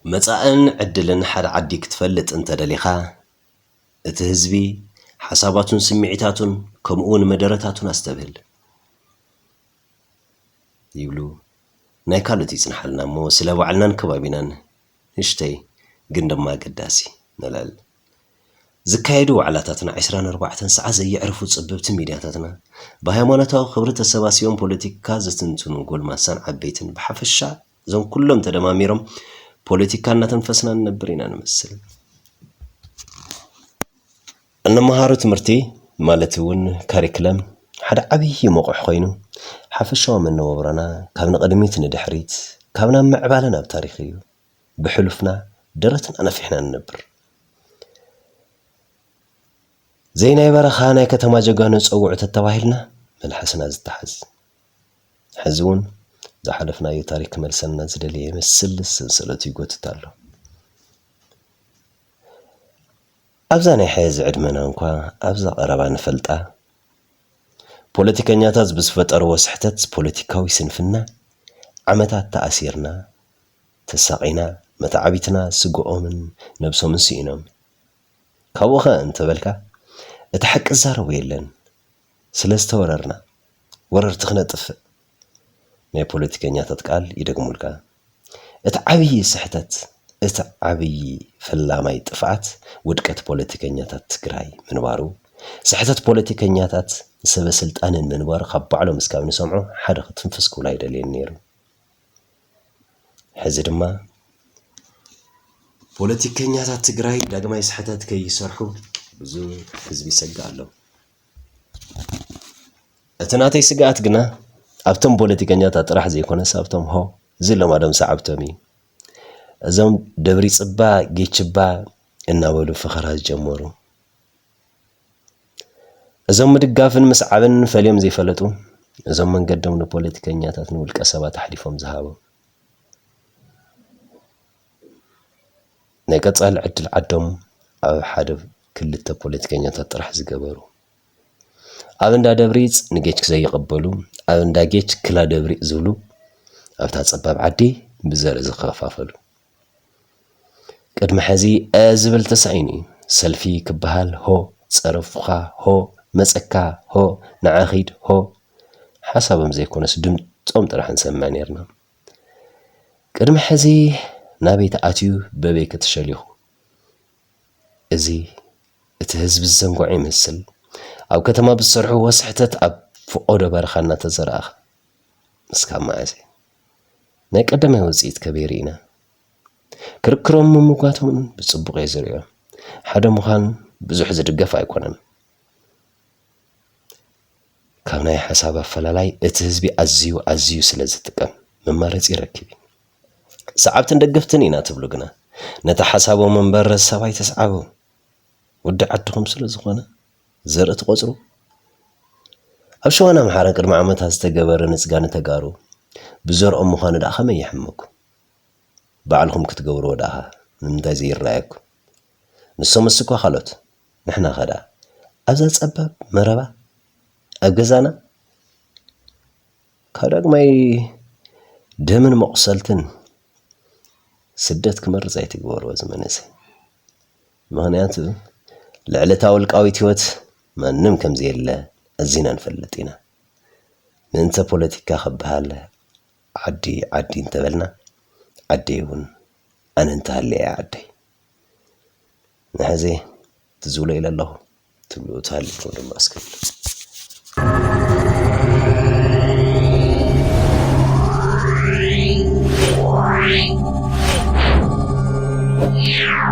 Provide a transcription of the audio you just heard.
መጻእን ዕድልን ሓደ ዓዲ ክትፈልጥ እንተደሊኻ እቲ ህዝቢ ሓሳባቱን ስምዒታቱን ከምኡውን መደረታቱን ኣስተብህል ይብሉ ናይ ካልኦት ይጽንሓልና እሞ ስለ ባዕልናን ከባቢናን ንሽተይ ግን ድማ ገዳሲ ንላል ዝካየዱ ዋዕላታትና 24 ሰዓት ዘየዕርፉ ጽብብቲ ሚድያታትና ብሃይማኖታዊ ክብሪ ተሰባሲቦም ፖለቲካ ዘትንትኑ ጎልማሳን ዓበይትን ብሓፈሻ እዞም ኩሎም ተደማሚሮም ፖለቲካ እናተንፈስና ነበር ኢና ንመስል እንመሃሩ ትምህርቲ ማለት እውን ካሪክለም ሓደ ዓብይ ሞቆሕ ኮይኑ ሓፈሻዊ መነባብሮና ካብ ንቕድሚት ንድሕሪት ካብና ምዕባለን ኣብ ታሪኽ እዩ ብሕሉፍና ደረትና ኣነፊሕና ነበር ዘይናይ በረኻ ናይ ከተማ ጀጋኑ ፀውዑ ተተባሂልና መልሓስና ዝተሓዝ ሕዚ እውን ዝሓለፍናዮ ታሪክ መልሰና ዝደልየ መስል ሰንሰለት ይጎትት ኣሎ ኣብዛ ናይ ሕዚ ዕድመና እንኳ ኣብዛ ቀረባ ንፈልጣ ፖለቲከኛታት ብዝፈጠርዎ ስሕተት ፖለቲካዊ ስንፍና ዓመታት ተኣሲርና ተሳቂና መታዓቢትና ስግኦምን ነብሶምን ሲኢኖም ካብኡኸ እንተበልካ እቲ ሓቂ ዛረቡ የለን ስለዝተወረርና ወረርቲ ክነጥፍእ ናይ ፖለቲከኛታት ቃል ይደግሙልካ እቲ ዓብይ ስሕተት እቲ ዓብይ ፈላማይ ጥፍዓት ውድቀት ፖለቲከኛታት ትግራይ ምንባሩ ስሕተት ፖለቲከኛታት ሰበስልጣንን ምንባሩ ካብ ባዕሎም እስካብ ንሰምዑ ሓደ ክትንፍስ ክብላ ይደልየን ነይሩ ሕዚ ድማ ፖለቲከኛታት ትግራይ ዳግማይ ስሕተት ከይሰርሑ ብዙሕ ህዝቢ ይሰግእ ኣሎ እቲ ናተይ ስግኣት ግና ኣብቶም ፖለቲከኛታት ጥራሕ ዘይኮነስ ኣብቶም ሆ ዝለማዶም ሰዓብቶም እዩ እዞም ደብሪ ጽባ ጌችባ እናበሉ ፍኸራ ዝጀመሩ እዞም ምድጋፍን ምስዓብን ፈልዮም ዘይፈለጡ እዞም መንገዶም ንፖለቲከኛታት ንውልቀ ሰባት ኣሕሊፎም ዝሃቡ ናይ ቀጻሊ ዕድል ዓዶም ኣብ ሓደ ክልተ ፖለቲከኛታት ጥራሕ ዝገበሩ ኣብ እንዳ ደብሪፅ ንጌች ዘይቀበሉ ኣብ እንዳ ጌች ክላ ደብሪ ዝብሉ ኣብታ ጸባብ ዓዲ ብዘርኢ ዝኸፋፈሉ ቅድሚ ሕዚ ዝብል ተሳኢኑ ሰልፊ ክበሃል ሆ ፀረፍኻ ሆ መፀካ ሆ ንዓኺድ ሆ ሓሳቦም ዘይኮነስ ድምፆም ጥራሕ ንሰምዕ ነርና ቅድሚ ሕዚ ናበይ ተኣትዩ በበይ ከተሸሊኹ እዚ እቲ ህዝቢ ዘንጓዕ ይመስል ኣብ ከተማ ብዝሰርሑ ወስሕተት ኣብ ፍቆዶ በረኻ እናተዘርኣኻ እስካብ መዓዝ ናይ ቀዳማይ ውፅኢት ከበይር ኢና ክርክሮም ምምጓቶም ብፅቡቅ የዝርዮ ሓደ ምዃን ብዙሕ ዝድገፍ ኣይኮነን ካብ ናይ ሓሳብ ኣፈላላይ እቲ ህዝቢ ኣዝዩ ስለ ዝጥቀም መማረፂ ይረክብ ሰዓብትን ደገፍትን ኢና ትብሉ ግና ነታ ሓሳቦም መንበር ሰባይ ተስዓቡ ወዲ ዓድኹም ስለ ዝኾነ ዘርኢ ትቆፅሩ ኣብ ሸዋና ምሓረ ቅድሚ ዓመታት ዝተገበረ ንፅጋነ ተጋሩ ብዘርኦም ምዃኑ ዳኣ ከመይ ይሕመኩ ባዕልኩም ክትገብርዎ ዳኣ ንምንታይ ዘይረኣየኩ ንሶም እስኳ ካልኦት ንሕና ኸዳ ኣብዛ ፀባብ መረባ ኣብ ገዛና ካብ ዳግማይ ደምን መቁሰልትን ስደት ክመርፅ ኣይትግበርዎ ዝመነሰ ምክንያቱ ልዕለታዊ ውልቃዊት ህይወት ማንም ከምዚ የለ ኣዚና ንፈልጥ ኢና ምእንተ ፖለቲካ ክበሃል ዓዲ እንተበልና ዓደይ እውን ኣነ እንተሃለየ ዓደይ ንሕዚ ትዝብሎ ኢለ ኣለኹ ትብሉ ትሃልኩም ድማ ኣስከፍል Yeah.